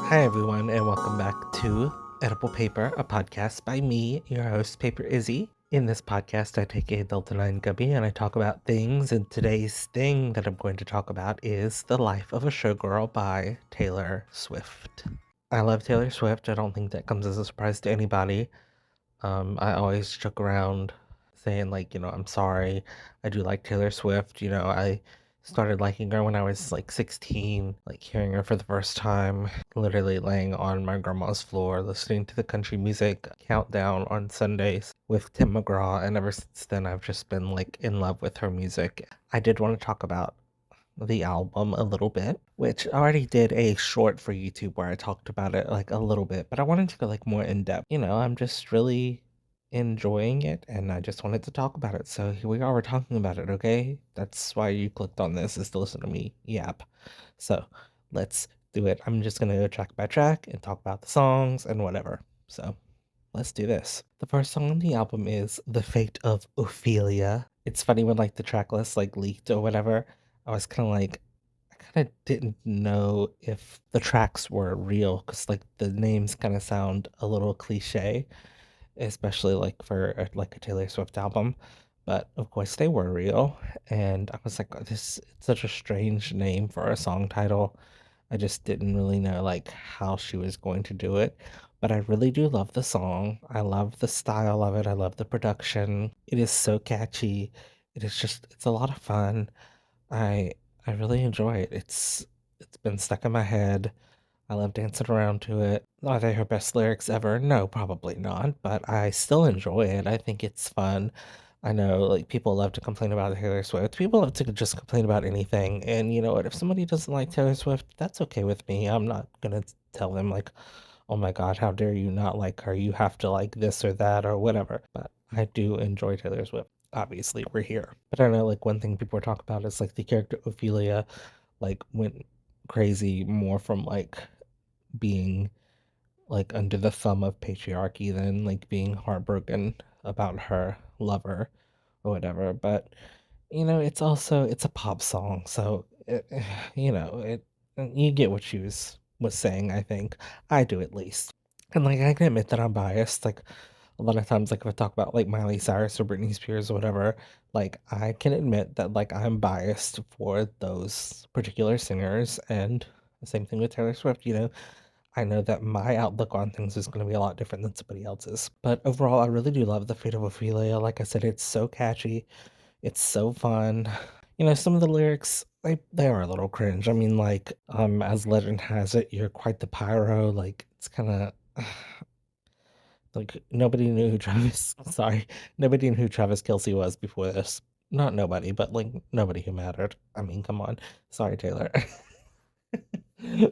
Hi, everyone, and welcome back to Edible Paper, a podcast by me, your host, Paper Izzy. In this podcast, I take a Delta 9 gubby and I talk about things, and today's thing that I'm going to talk about is The Life of a Showgirl by Taylor Swift. I love Taylor Swift. I don't think that comes as a surprise to anybody. I always joke around saying, like, I'm sorry. I do like Taylor Swift. I started liking her when I was like 16, like hearing her for the first time, literally laying on my grandma's floor, listening to the country music countdown on Sundays with Tim McGraw. And ever since then, I've just been like in love with her music. I did want to talk about the album a little bit, which I already did a short for YouTube where I talked about it like a little bit, but I wanted to go like more in depth. I'm just really enjoying it and I just wanted to talk about it. So here we are, we're talking about it, okay? That's why you clicked on this, is to listen to me yap. So let's do it. I'm just gonna go track by track and talk about the songs and whatever. So let's do this. The first song on the album is The Fate of Ophelia. It's funny when like the track list like leaked or whatever. I was kind of like, I kind of didn't know if the tracks were real because like the names kind of sound a little cliche, especially like for like a Taylor Swift album. But of course they were real, and I was like, this it's such a strange name for a song title. I just didn't really know like how she was going to do it. But I really do love the song. I love the style of it. I love the production. It is so catchy. It's a lot of fun. I I really enjoy it. It's been stuck in my head. I love dancing around to it. Are they her best lyrics ever? No, probably not, but I still enjoy it. I think it's fun. I know, like, people love to complain about Taylor Swift. People love to just complain about anything. And you know what? If somebody doesn't like Taylor Swift, that's okay with me. I'm not gonna tell them, like, oh my God, how dare you not like her? You have to like this or that or whatever. But I do enjoy Taylor Swift. Obviously, we're here. But I know, like, one thing people talk about is, like, the character Ophelia, like, went crazy more from, like, being like under the thumb of patriarchy than like being heartbroken about her lover or whatever. But it's a pop song, so it you get what she was saying. I think I do, at least. And like I can admit that I'm biased. Like a lot of times, like if I talk about like Miley Cyrus or Britney Spears or whatever, like I can admit that like I'm biased for those particular singers. And the same thing with Taylor Swift. I know that my outlook on things is going to be a lot different than somebody else's. But overall, I really do love The Fate of Ophelia. Like I said, it's so catchy. It's so fun. Some of the lyrics, they are a little cringe. I mean, like, as legend has it, you're quite the pyro. Like, it's kind of like nobody knew who Travis, sorry, nobody knew who Travis Kelsey was before this. Not nobody, but like nobody who mattered. I mean, come on. Sorry, Taylor.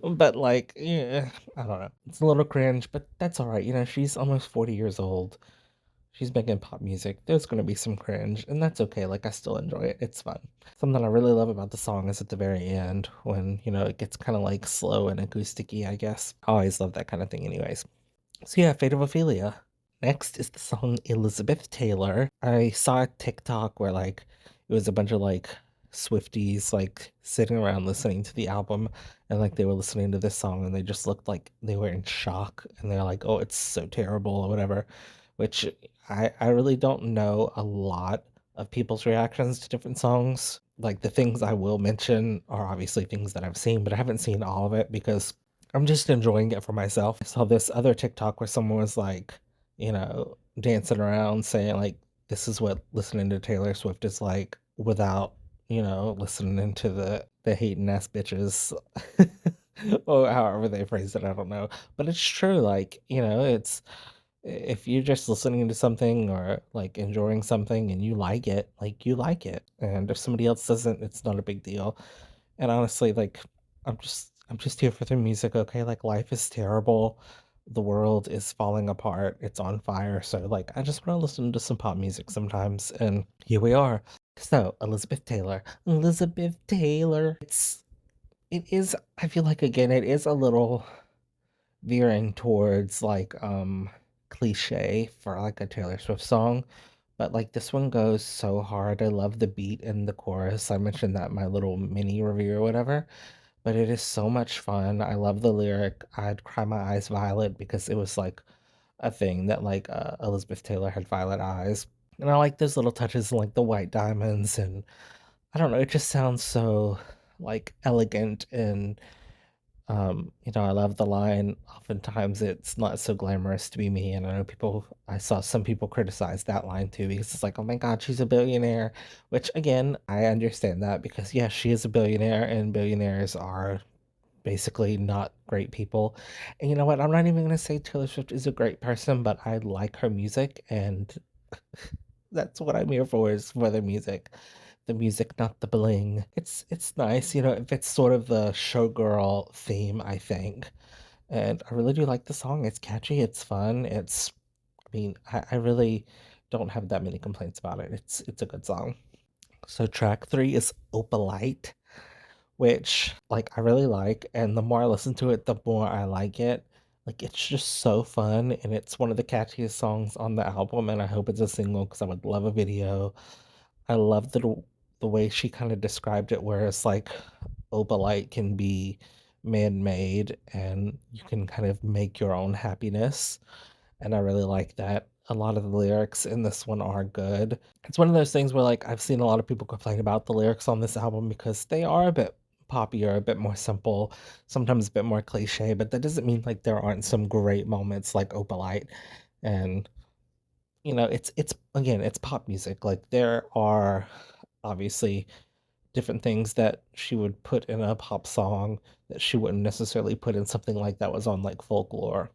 But like, yeah, I don't know. It's a little cringe, but that's all right. She's almost 40 years old. She's making pop music. There's going to be some cringe, and that's okay. Like, I still enjoy it. It's fun. Something I really love about the song is at the very end when, it gets kind of like slow and acousticy, I guess. I always love that kind of thing, anyways. So, yeah, Fate of Ophelia. Next is the song Elizabeth Taylor. I saw a TikTok where, like, it was a bunch of, like, Swifties, like, sitting around listening to the album, and, like, they were listening to this song, and they just looked like they were in shock, and they're like, oh, it's so terrible, or whatever, which I really don't know a lot of people's reactions to different songs. Like, the things I will mention are obviously things that I've seen, but I haven't seen all of it because I'm just enjoying it for myself. I saw this other TikTok where someone was like, dancing around saying like this is what listening to Taylor Swift is like without, listening to the hating ass bitches. Or however they phrase it, I don't know. But it's true, like, it's if you're just listening to something or like enjoying something and you like it, like you like it. And if somebody else doesn't, it's not a big deal. And honestly, like I'm just here for the music, okay? Like life is terrible. The world is falling apart. It's on fire. So like I just want to listen to some pop music sometimes. And here we are. So Elizabeth Taylor. Elizabeth Taylor. It is, I feel like, again, it is a little veering towards like cliche for like a Taylor Swift song. But like this one goes so hard. I love the beat and the chorus. I mentioned that in my little mini review or whatever. but it is so much fun. I love the lyric, "I'd cry my eyes violet," because it was, like, a thing that, like, Elizabeth Taylor had violet eyes, and I like those little touches, like the white diamonds, and I don't know, it just sounds so, like, elegant and, I love the line, "Oftentimes it's not so glamorous to be me," and I saw some people criticize that line too because it's like, "Oh my god, she's a billionaire," which again, I understand that because, yes, she is a billionaire, and billionaires are basically not great people, and you know what? I'm not even gonna say Taylor Swift is a great person, but I like her music, and that's what I'm here for is for the music. The music, not the bling. It's nice, it fits sort of the showgirl theme, I think, and I really do like the song. It's catchy, it's fun, I really don't have that many complaints about it. It's a good song. So track 3 is Opalite, which, like, I really like, and the more I listen to it, the more I like it. Like, it's just so fun, and it's one of the catchiest songs on the album, and I hope it's a single because I would love a video. I love the way she kinda described it where it's like opalite can be man-made and you can kind of make your own happiness, and I really like that. A lot of the lyrics in this one are good. It's one of those things where, like, I've seen a lot of people complain about the lyrics on this album because they are a bit poppier, a bit more simple, sometimes a bit more cliche, but that doesn't mean, like, there aren't some great moments like Opalite, and, it's again, it's pop music, like, there are obviously different things that she would put in a pop song that she wouldn't necessarily put in something like that was on, like, Folklore.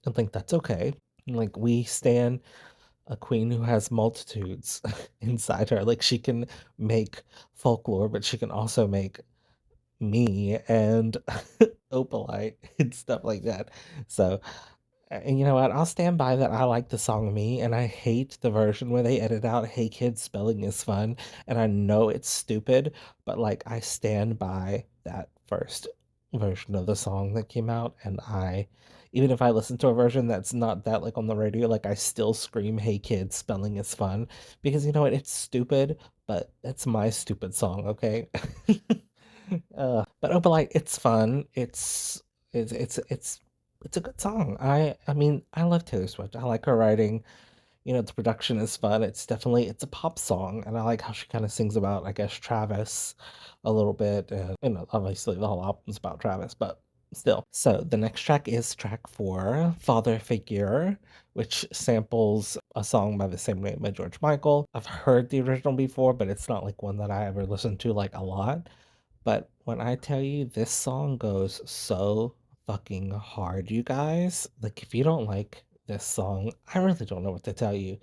I think that's okay. Like, we stan a queen who has multitudes inside her. Like, she can make Folklore, but she can also make me and Opalite and stuff like that. So, and you know what? I'll stand by that I like the song "Me," and I hate the version where they edit out "Hey kids, spelling is fun," and I know it's stupid, but, like, I stand by that first version of the song that came out, and even if I listen to a version that's not that, like, on the radio, like, I still scream, "Hey kids, spelling is fun," because you know what? It's stupid, but it's my stupid song, okay? But Opalite, it's fun. It's it's it's it's a good song. I love Taylor Swift. I like her writing. The production is fun. It's a pop song, and I like how she kind of sings about, I guess, Travis a little bit, and obviously the whole album's about Travis, but still. So the next track is track 4, Father Figure, which samples a song by the same name by George Michael. I've heard the original before, but it's not like one that I ever listened to like a lot. But when I tell you this song goes so fucking hard, you guys, like if you don't like this song, I really don't know what to tell you.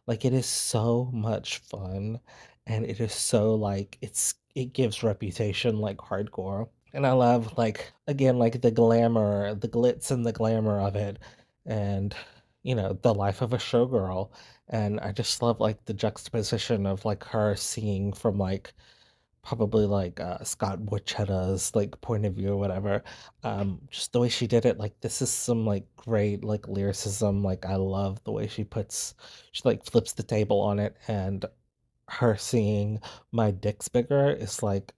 Like it is so much fun and it is so like it gives Reputation like hardcore. And I love like again like the glamour, the glitz and the glamour of it and the life of a showgirl. And I just love like the juxtaposition of like her singing from like probably like, Scott Borchetta's, like, point of view or whatever. Just the way she did it, like, this is some, like, great, like, lyricism, like, I love the way she, like, flips the table on it, and her singing "My Dick's Bigger" is, like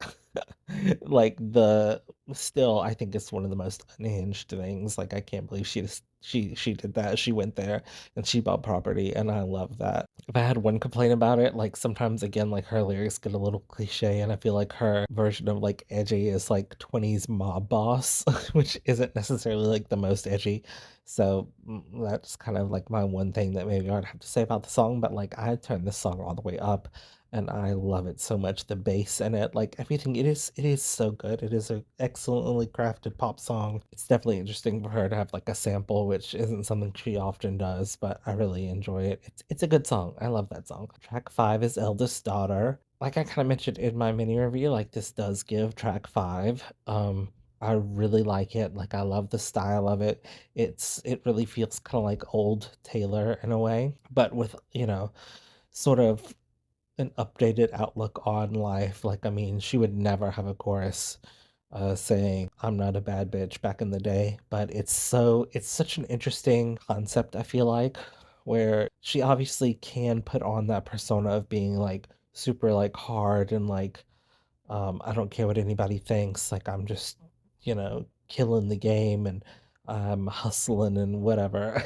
like, still, I think it's one of the most unhinged things, like, I can't believe she did that, she went there, and she bought property, and I love that. If I had one complaint about it, like, sometimes, again, like, her lyrics get a little cliche, and I feel like her version of, like, edgy is, like, 20s mob boss, which isn't necessarily, like, the most edgy, so, that's kind of, like, my one thing that maybe I'd have to say about the song, but, like, I turned this song all the way up, and I love it so much, the bass in it, like, everything, it is so good, it is an excellently crafted pop song. It's definitely interesting for her to have, like, a sample, which isn't something she often does, but I really enjoy it. It's a good song, I love that song. Track 5 is Eldest Daughter. Like I kinda mentioned in my mini review, like, this does give track 5, I really like it, like, I love the style of it. It really feels kinda like old Taylor in a way, but with, sort of an updated outlook on life. Like, I mean, she would never have a chorus saying, "I'm not a bad bitch" back in the day, but it's such an interesting concept, I feel like, where she obviously can put on that persona of being like super like hard and like I don't care what anybody thinks. Like I'm just, killing the game and I'm hustling and whatever.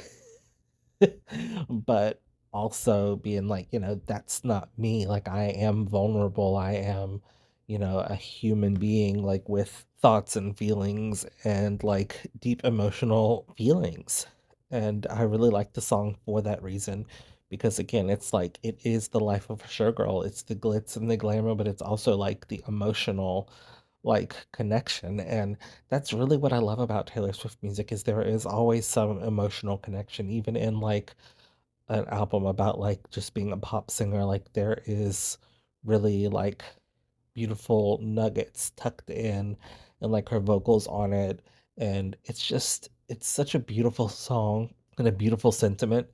But also being like, that's not me. Like I am vulnerable. I am, a human being like with thoughts and feelings and like deep emotional feelings. And I really like the song for that reason because again, it's like it is the life of a showgirl. It's the glitz and the glamour, but it's also like the emotional like connection. And that's really what I love about Taylor Swift music is there is always some emotional connection, even in like an album about like just being a pop singer. Like there is really like beautiful nuggets tucked in and like her vocals on it. And it's such a beautiful song and a beautiful sentiment.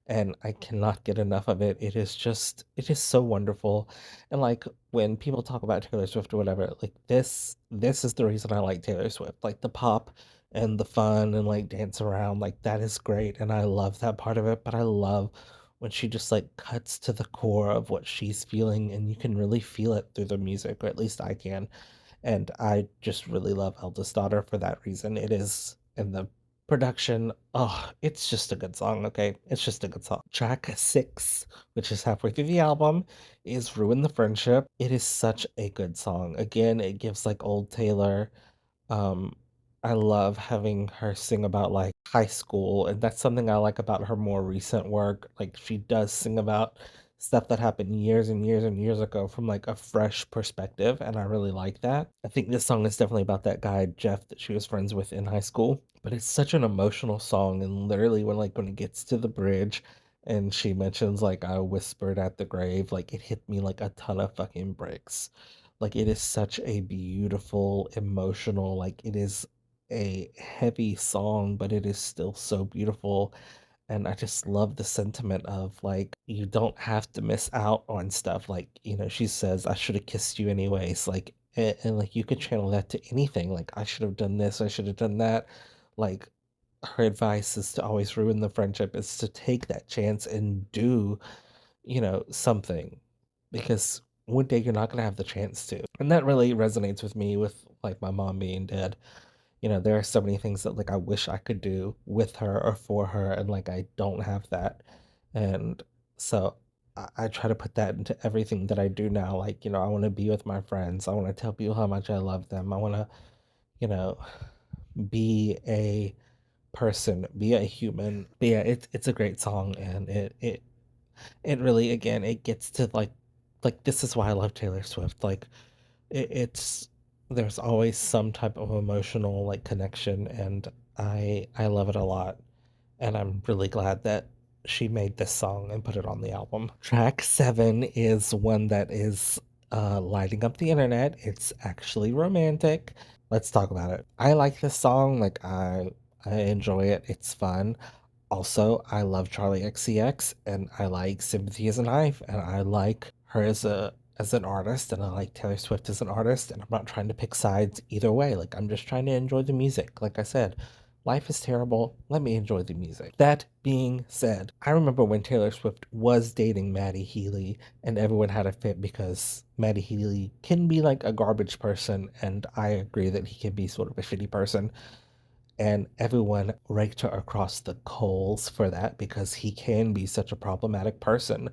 And I cannot get enough of it. It is so wonderful. And like when people talk about Taylor Swift or whatever, like this is the reason I like Taylor Swift. Like the pop and the fun and like dance around, like that is great. And I love that part of it. But I love when she just like cuts to the core of what she's feeling and you can really feel it through the music, or at least I can. And I just really love Eldest Daughter for that reason. It is in the production. Oh, it's just a good song, okay? It's just a good song. Track 6, which is halfway through the album, is Ruin the Friendship. It is such a good song. Again, it gives like old Taylor um, I love having her sing about like high school, and that's something I like about her more recent work. Like she does sing about stuff that happened years and years and years ago from like a fresh perspective, and I really like that. I think this song is definitely about that guy Jeff that she was friends with in high school, but it's such an emotional song, and literally when it gets to the bridge and she mentions like I whispered at the grave, like it hit me like a ton of fucking bricks. Like it is such a beautiful, emotional, like it is a heavy song, but it is still so beautiful. And I just love the sentiment of like, you don't have to miss out on stuff. Like, she says, I should have kissed you anyways. Like, and like you could channel that to anything. Like, I should have done this, I should have done that. Like, her advice is to always ruin the friendship, is to take that chance and do something because one day you're not going to have the chance to. And that really resonates with me with like my mom being dead. There are so many things that like I wish I could do with her or for her, and like I don't have that. And so I try to put that into everything that I do now. Like, I want to be with my friends. I want to tell people how much I love them. I want to, you know, be a person, be a human. But yeah, it's a great song and it really again it gets to like this is why I love Taylor Swift. Like it's there's always some type of emotional like connection and I love it a lot and I'm really glad that she made this song and put it on the album. Track 7 is one that is lighting up the internet. It's actually romantic. Let's talk about it. I like this song. Like I enjoy it. It's fun. Also, I love Charlie XCX and I like Sympathy as a Knife and I like her as an artist and I like Taylor Swift as an artist and I'm not trying to pick sides either way. Like I'm just trying to enjoy the music. Like I said, life is terrible. Let me enjoy the music. That being said, I remember when Taylor Swift was dating Maddie Healy and everyone had a fit because Maddie Healy can be like a garbage person and I agree that he can be sort of a shitty person and everyone raked her across the coals for that because he can be such a problematic person.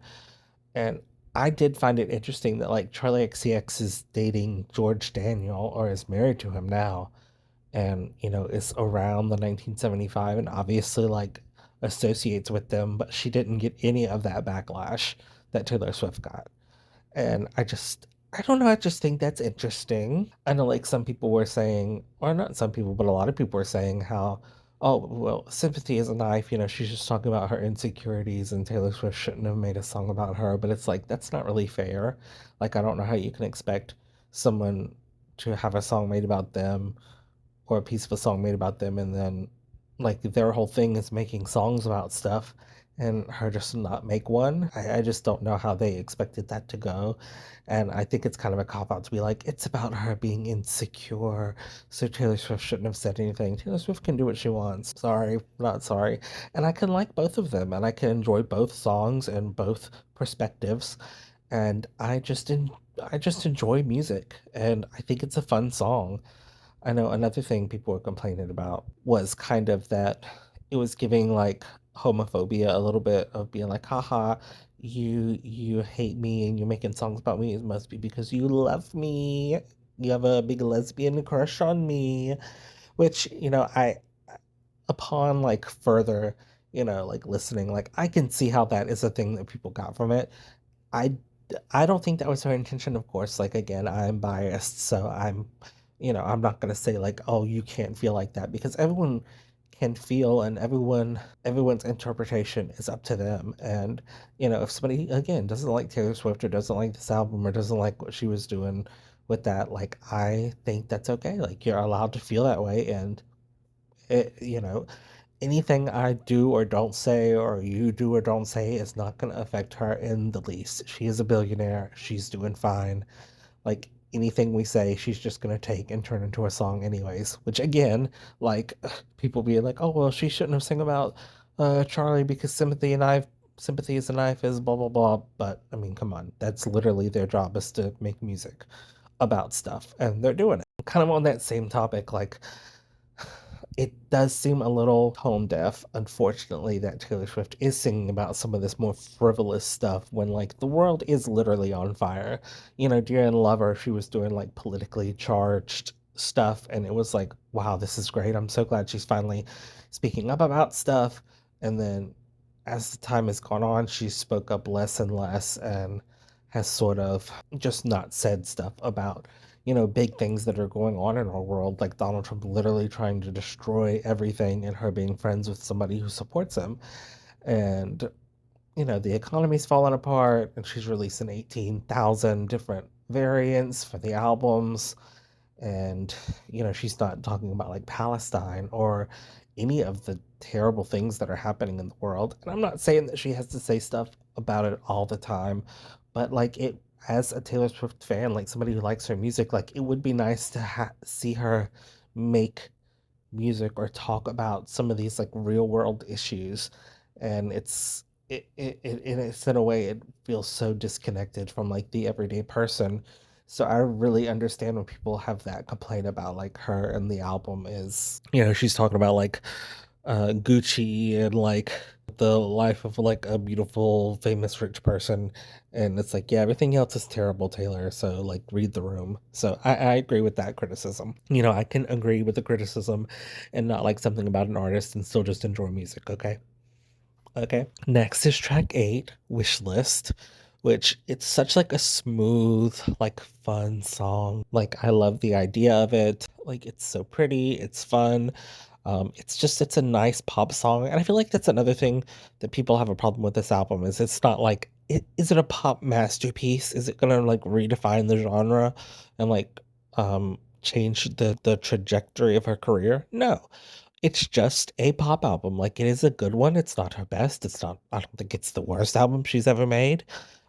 And I did find it interesting that like Charlie XCX is dating George Daniel or is married to him now and is around the 1975 and obviously like associates with them, but she didn't get any of that backlash that Taylor Swift got. And I don't know, I just think that's interesting. I know like some people were saying, or not some people, but a lot of people were saying how, oh, well, Sympathy is a Knife, she's just talking about her insecurities and Taylor Swift shouldn't have made a song about her. But it's like, that's not really fair. Like, I don't know how you can expect someone to have a song made about them or a piece of a song made about them and then like their whole thing is making songs about stuff and her just not make one. I just don't know how they expected that to go. And I think it's kind of a cop out to be like, it's about her being insecure. So Taylor Swift shouldn't have said anything. Taylor Swift can do what she wants. Sorry, not sorry. And I can like both of them and I can enjoy both songs and both perspectives. and I just enjoy music, and I think it's a fun song. I know another thing people were complaining about was kind of that it was giving like homophobia a little bit of being like, haha, you hate me and you're making songs about me. It must be because you love me. You have a big lesbian crush on me. Which, I upon like further, like listening, like I can see how that is a thing that people got from it. I I don't think that was her intention, of course. Like again, I'm biased, so I'm not gonna say like, oh, you can't feel like that because everyone can feel and everyone's interpretation is up to them. And if somebody again doesn't like Taylor Swift or doesn't like this album or doesn't like what she was doing with that, like I think that's okay. Like you're allowed to feel that way and it, anything I do or don't say, or you do or don't say, is not going to affect her in the least. She is a billionaire. She's doing fine. Like anything we say, she's just going to take and turn into a song, anyways. Which, again, like people being like, oh, well, she shouldn't have sang about Charlie because sympathy is a knife is blah, blah, blah. But I mean, come on. That's literally their job is to make music about stuff, and they're doing it. Kind of on that same topic, like it does seem a little tone deaf, unfortunately, that Taylor Swift is singing about some of this more frivolous stuff when, like, the world is literally on fire. Dear Lover, she was doing, like, politically charged stuff, and it was like, wow, this is great. I'm so glad she's finally speaking up about stuff. And then as the time has gone on, she spoke up less and less and has sort of just not said stuff about big things that are going on in our world, like Donald Trump literally trying to destroy everything and her being friends with somebody who supports him. And, the economy's falling apart and she's releasing 18,000 different variants for the albums. And, she's not talking about like Palestine or any of the terrible things that are happening in the world. And I'm not saying that she has to say stuff about it all the time, but like as a Taylor Swift fan, like somebody who likes her music, like it would be nice to see her make music or talk about some of these like real world issues. And it's in a way it feels so disconnected from like the everyday person. So I really understand when people have that complaint about like her and the album is, she's talking about like Gucci and like the life of like a beautiful famous rich person. And it's like, yeah, everything else is terrible, Taylor, so like read the room. So I agree with that criticism. I can agree with the criticism and not like something about an artist and still just enjoy music. Okay. Next is track 8, Wish List, which it's such like a smooth, like fun song. Like I love the idea of it. Like it's so pretty, it's fun. It's a nice pop song, and I feel like that's another thing that people have a problem with this album is it's not like is it a pop masterpiece? Is it gonna like redefine the genre and like change the trajectory of her career? No, it's just a pop album. Like it is a good one. It's not her best. It's not. I don't think it's the worst album she's ever made.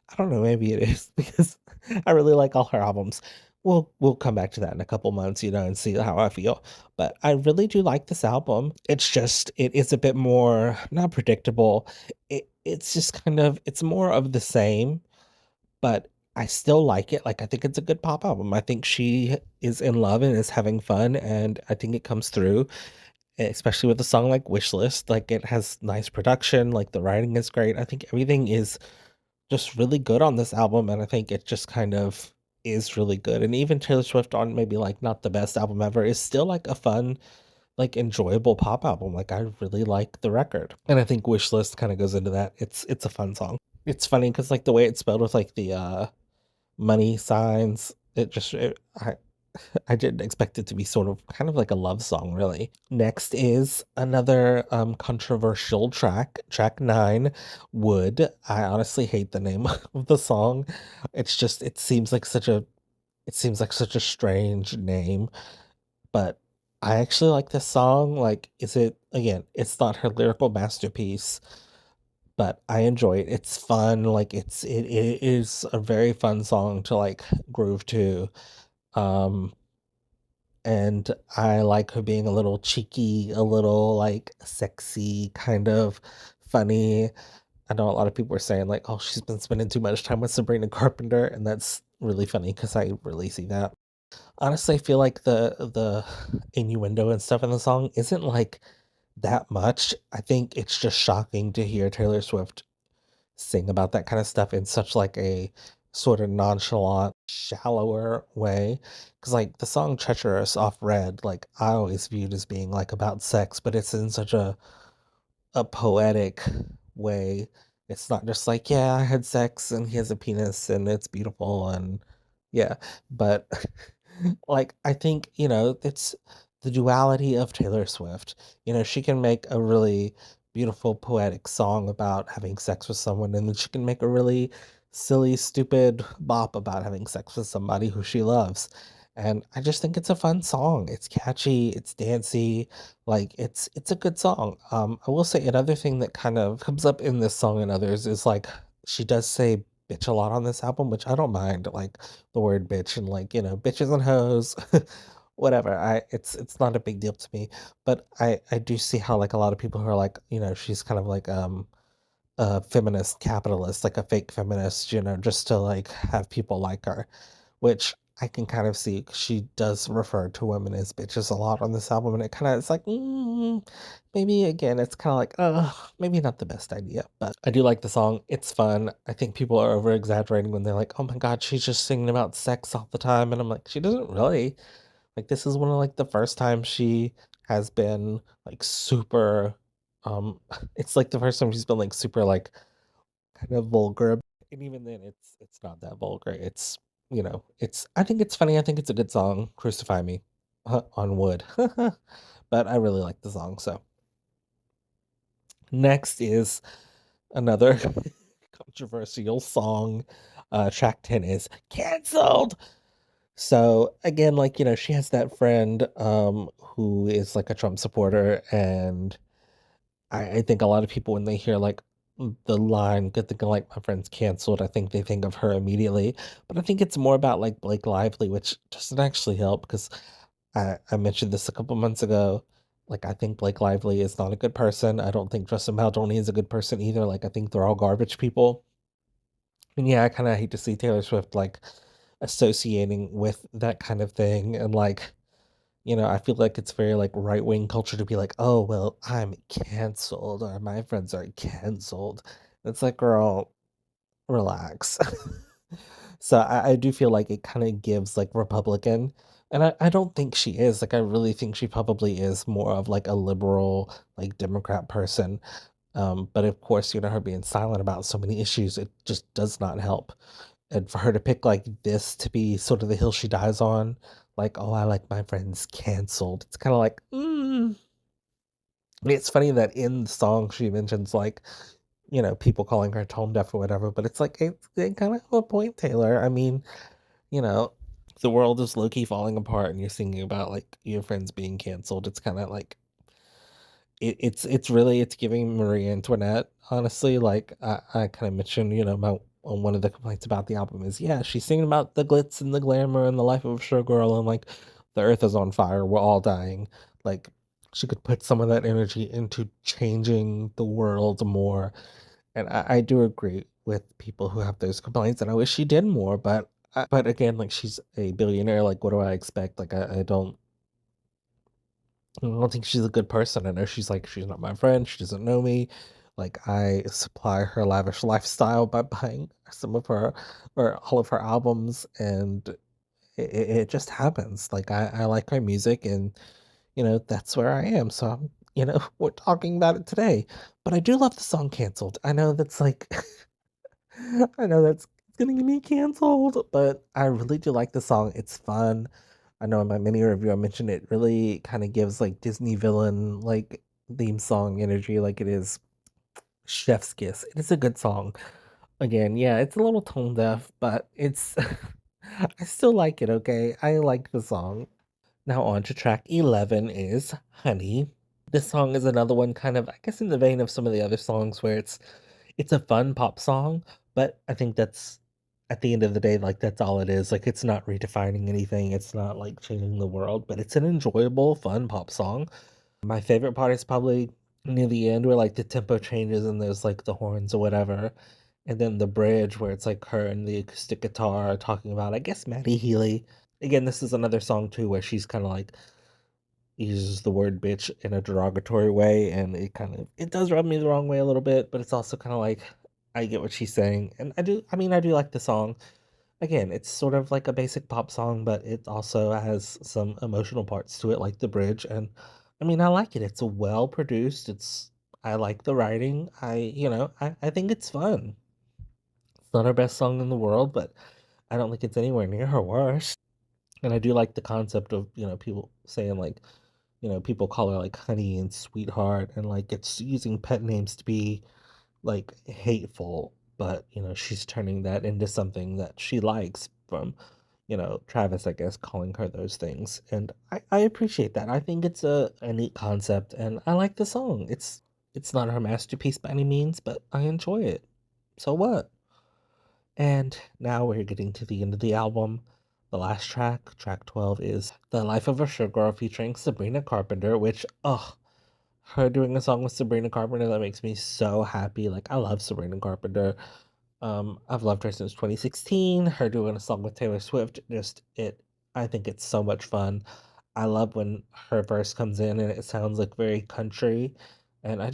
I don't know. Maybe it is because I really like all her albums. We'll come back to that in a couple months, and see how I feel. But I really do like this album. It's just it is a bit more not predictable. It's just kind of it's more of the same, but I still like it. Like I think it's a good pop album. I think she is in love and is having fun, and I think it comes through, especially with a song like Wish List. Like it has nice production, like the writing is great. I think everything is just really good on this album, and I think it just kind of is really good. And even Taylor Swift on maybe like not the best album ever is still like a fun, like enjoyable pop album. Like I really like the record. And I think Wish List kind of goes into that. It's a fun song. It's funny because like the way it's spelled with like the money signs, I didn't expect it to be sort of kind of like a love song, really. Next is another controversial track, track 9, Wood. I honestly hate the name of the song. It seems like such a strange name, but I actually like this song. Like, it's not her lyrical masterpiece, but I enjoy it. It's fun. Like it is a very fun song to like groove to. Um and I like her being a little cheeky, a little like sexy, kind of funny. I know a lot of people were saying like, "Oh, she's been spending too much time with Sabrina Carpenter," and that's really funny because I really see that. Honestly, I feel like the innuendo and stuff in the song isn't like that much. I think it's just shocking to hear Taylor Swift sing about that kind of stuff in such like a sort of nonchalant, shallower way. Because like the song "Treacherous" off Red, like I always viewed as being like about sex, but it's in such a poetic way. It's not just like, yeah, I had sex and he has a penis and it's beautiful and yeah, but like I think, it's the duality of Taylor Swift. She can make a really beautiful poetic song about having sex with someone and then she can make a really silly, stupid bop about having sex with somebody who she loves. And I just think it's a fun song. It's catchy, it's dancey, like, it's a good song. I will say another thing that kind of comes up in this song and others is, like, she does say bitch a lot on this album, which I don't mind, like, the word bitch and, like, bitches and hoes, whatever. It's not a big deal to me, but I do see how, like, a lot of people who are like, she's kind of like, a feminist capitalist, like a fake feminist, just to, like, have people like her, which I can kind of see 'cause she does refer to women as bitches a lot on this album, and it's like, maybe again, it's kinda like, maybe not the best idea, but I do like the song, it's fun. I think people are over exaggerating when they're like, "Oh my god, she's just singing about sex all the time," and I'm like, "She doesn't really." Like, this is one of, like, the first times she has been, like, super, um it's, like, the first time she's been, like, super, like, kind of vulgar, and even then, it's not that vulgar. It's I think it's funny, I think it's a good song, "Crucify Me," on wood. But I really like the song, so. Next is another controversial song, track 10 is "Canceled." So, again, like, she has that friend, who is, like, a Trump supporter, and I think a lot of people when they hear, like, the line, "Good thing, like, my friend's canceled," I think they think of her immediately, but I think it's more about, like, Blake Lively, which doesn't actually help because I mentioned this a couple months ago, like, I think Blake Lively is not a good person, I don't think Justin Baldoni is a good person either, like, I think they're all garbage people, and yeah, I kinda hate to see Taylor Swift, like, associating with that kind of thing, and, like, I feel like it's very, like, right-wing culture to be like, "Oh, well, I'm canceled," or "My friends are canceled." It's like, "Girl, relax." So, I do feel like it kinda gives, like, Republican, and I don't think she is, like, I really think she probably is more of, like, a liberal, like, Democrat person, but, of course, her being silent about so many issues, it just does not help. And for her to pick, like, this to be sort of the hill she dies on, like, "Oh, I like my friends canceled." It's kinda like, it's funny that in the song she mentions, like, people calling her tone deaf or whatever, but it's like, they kinda have a point, Taylor. I mean, you know, the world is low-key falling apart and you're singing about, like, your friends being canceled. It's kinda like it's really it's giving Marie Antoinette, honestly, like, I kinda mentioned, my one of the complaints about the album is, yeah, she's singing about the glitz and the glamour and the life of a showgirl and, like, the earth is on fire, we're all dying. Like, she could put some of that energy into changing the world more, and I do agree with people who have those complaints, and I wish she did more, but again, like, she's a billionaire, like, what do I expect? Like, I don't think she's a good person. I know she's like, "She's not my friend, she doesn't know me." Like, I supply her lavish lifestyle by buying some of her or all of her albums, and it just happens. Like, I like her music and, that's where I am, so we're talking about it today. But I do love the song "Canceled." I know that's, like I know that's gonna get me canceled, but I really do like the song, it's fun. I know in my mini review I mentioned it really kinda gives, like, Disney villain, like, theme song energy like it is Chef's Kiss. It is a good song. Again, yeah, it's a little tone deaf, but it's I still like it, okay? I like the song. Now on to track 11 is "Honey." This song is another one kind of, I guess, in the vein of some of the other songs where it's a fun pop song, but I think that's at the end of the day, like, that's all it is. Like, it's not redefining anything, it's not, like, changing the world, but it's an enjoyable, fun pop song. My favorite part is probably near the end where like the tempo changes and there's like the horns or whatever. And then the bridge where it's like her and the acoustic guitar talking about, I guess, Maddie Healy. Again, this is another song too where she's kind of like uses the word bitch in a derogatory way, and it does rub me the wrong way a little bit, but it's also kind of like I get what she's saying, and I do like the song. Again, it's sort of like a basic pop song, but it also has some emotional parts to it, like the bridge, and I like it. It's well produced. I like the writing. I think it's fun. It's not her best song in the world, but I don't think it's anywhere near her worst. And I do like the concept of, people saying like, people call her like honey and sweetheart, and like it's using pet names to be like hateful, but she's turning that into something that she likes from, Travis, I guess, calling her those things. And I appreciate that. I think it's a neat concept, and I like the song. It's not her masterpiece by any means, but I enjoy it. So what? And now we're getting to the end of the album. The last track, track 12, is The Life of a Showgirl featuring Sabrina Carpenter, which, her doing a song with Sabrina Carpenter, that makes me so happy. Like, I love Sabrina Carpenter. I've loved her since 2016. Her doing a song with Taylor Swift, I think it's so much fun. I love when her verse comes in and it sounds like very country, and I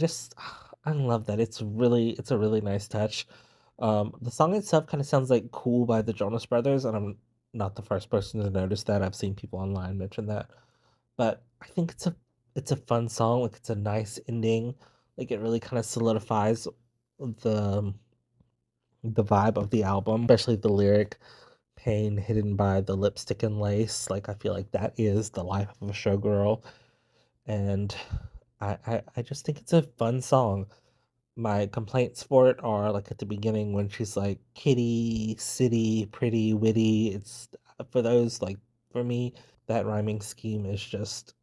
love that. It's a really nice touch. The song itself kind of sounds like "Cool" by the Jonas Brothers, and I'm not the first person to notice that. I've seen people online mention that, but I think it's a fun song. Like it's a nice ending. Like it really kind of solidifies the the vibe of the album, especially the lyric "Pain hidden by the lipstick and lace." Like I feel like that is the life of a showgirl, and I just think it's a fun song. My complaints for it are like at the beginning when she's like kitty, city, pretty, witty. It's for those like for me that rhyming scheme is just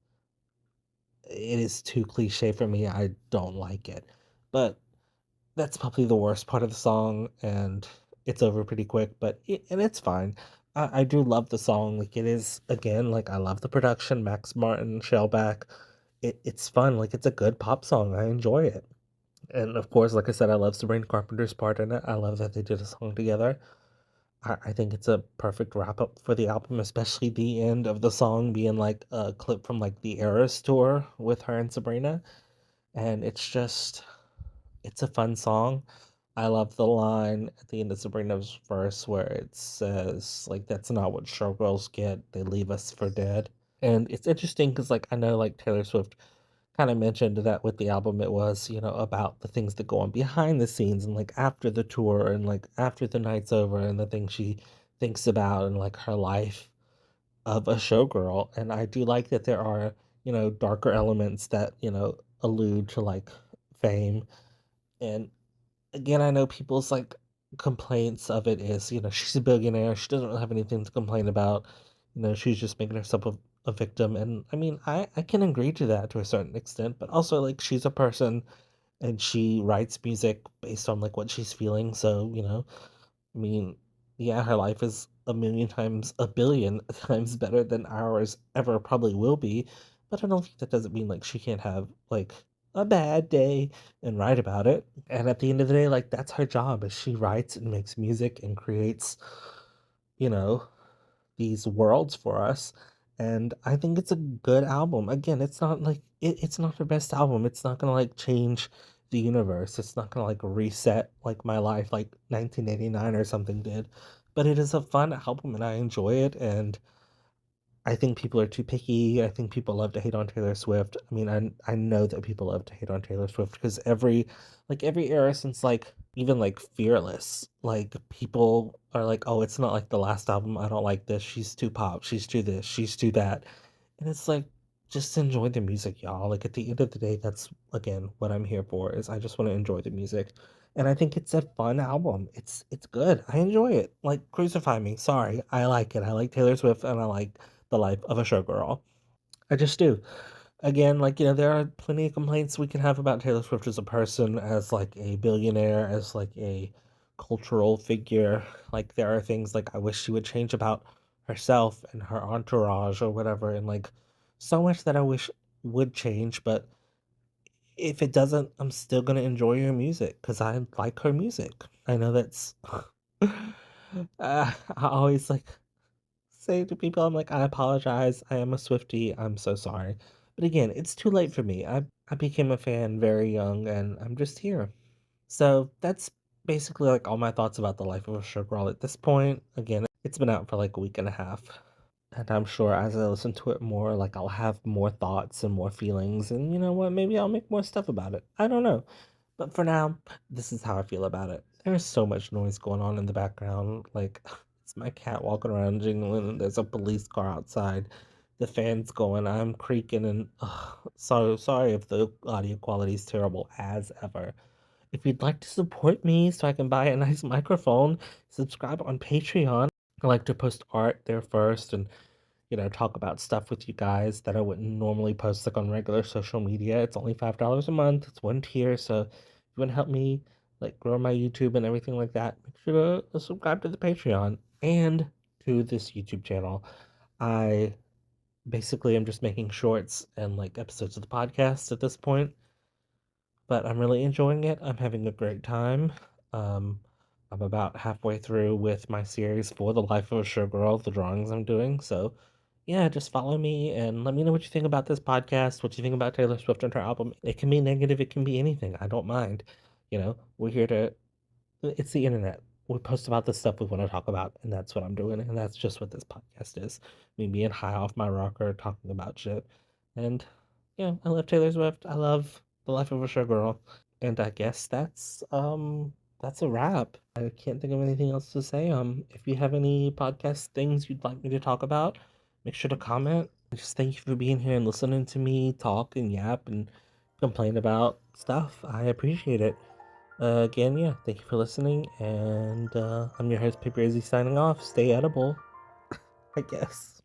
it is too cliche for me. I don't like it. But that's probably the worst part of the song, and it's over pretty quick, and it's fine. I do love the song. Like it is again, like I love the production, Max Martin, Shellback. It's fun, like it's a good pop song. I enjoy it. And of course, like I said, I love Sabrina Carpenter's part in it. I love that they did a song together. I think it's a perfect wrap up for the album, especially the end of the song being like a clip from like the Eras tour with her and Sabrina. And it's a fun song. I love the line at the end of Sabrina's verse where it says, like, that's not what showgirls get. They leave us for dead. And it's interesting because, like, I know, like, Taylor Swift kind of mentioned that with the album, it was, about the things that go on behind the scenes and, like, after the tour and, like, after the night's over and the things she thinks about and, like, her life of a showgirl. And I do like that there are, darker elements that, allude to, like, fame. And again, I know people's like complaints of it is, she's a billionaire. She doesn't really have anything to complain about. She's just making herself a victim. And I can agree to that to a certain extent, but also like she's a person and she writes music based on like what she's feeling. So, I mean, yeah, her life is a million times, a billion times better than ours ever probably will be. But I don't think that doesn't mean like she can't have like a bad day and write about it. And at the end of the day, like that's her job is she writes and makes music and creates, you know, these worlds for us. And I think it's a good album. Again, it's not like it's not her best album. It's not gonna like change the universe. It's not gonna like reset like my life like 1989 or something did. But it is a fun album and I enjoy it. And I think people are too picky. I think people love to hate on Taylor Swift. I know that people love to hate on Taylor Swift because every era since like even like Fearless, like people are like, "Oh, it's not like the last album. I don't like this. She's too pop. She's too this. She's too that." And it's like just enjoy the music, y'all. Like at the end of the day, that's again what I'm here for is I just want to enjoy the music. And I think it's a fun album. It's good. I enjoy it. Like crucify me. Sorry. I like it. I like Taylor Swift and I like the life of a showgirl. I just do. Again, like, there are plenty of complaints we can have about Taylor Swift as a person, as like a billionaire, as like a cultural figure. Like, there are things like I wish she would change about herself and her entourage or whatever, and like so much that I wish would change, but if it doesn't, I'm still gonna enjoy your music because I like her music. I know that's I always like say to people, I'm like, I apologize. I am a Swiftie. I'm so sorry. But again, it's too late for me. I became a fan very young and I'm just here. So that's basically like all my thoughts about the life of a Showgirl at this point. Again, it's been out for like a week and a half. And I'm sure as I listen to it more, like I'll have more thoughts and more feelings. And you know what? Maybe I'll make more stuff about it. I don't know. But for now, this is how I feel about it. There's so much noise going on in the background. Like, it's my cat walking around jingling, and there's a police car outside. The fan's going, I'm creaking, and so sorry if the audio quality is terrible as ever. If you'd like to support me so I can buy a nice microphone, subscribe on Patreon. I like to post art there first and talk about stuff with you guys that I wouldn't normally post like on regular social media. It's only $5 a month. It's one tier, so if you want to help me like grow my YouTube and everything like that, make sure to subscribe to the Patreon and to this YouTube channel. I basically am just making shorts and like episodes of the podcast at this point, but I'm really enjoying it. I'm having a great time. Um, I'm about halfway through with my series for the life of a showgirl, the drawings I'm doing. So, yeah, just follow me and let me know what you think about this podcast, what you think about Taylor Swift and her album. It can be negative, it can be anything. I don't mind. We're here to, it's the internet. We post about the stuff we want to talk about, and that's what I'm doing. And that's just what this podcast is me being high off my rocker, talking about shit. And, yeah, I love Taylor Swift. I love the life of a showgirl. And I guess that's a wrap. I can't think of anything else to say. If you have any podcast things you'd like me to talk about, make sure to comment. Just thank you for being here and listening to me talk and yap and complain about stuff. I appreciate it. Again, yeah, thank you for listening, and I'm your host, Paper Izzy, signing off. Stay edible, I guess.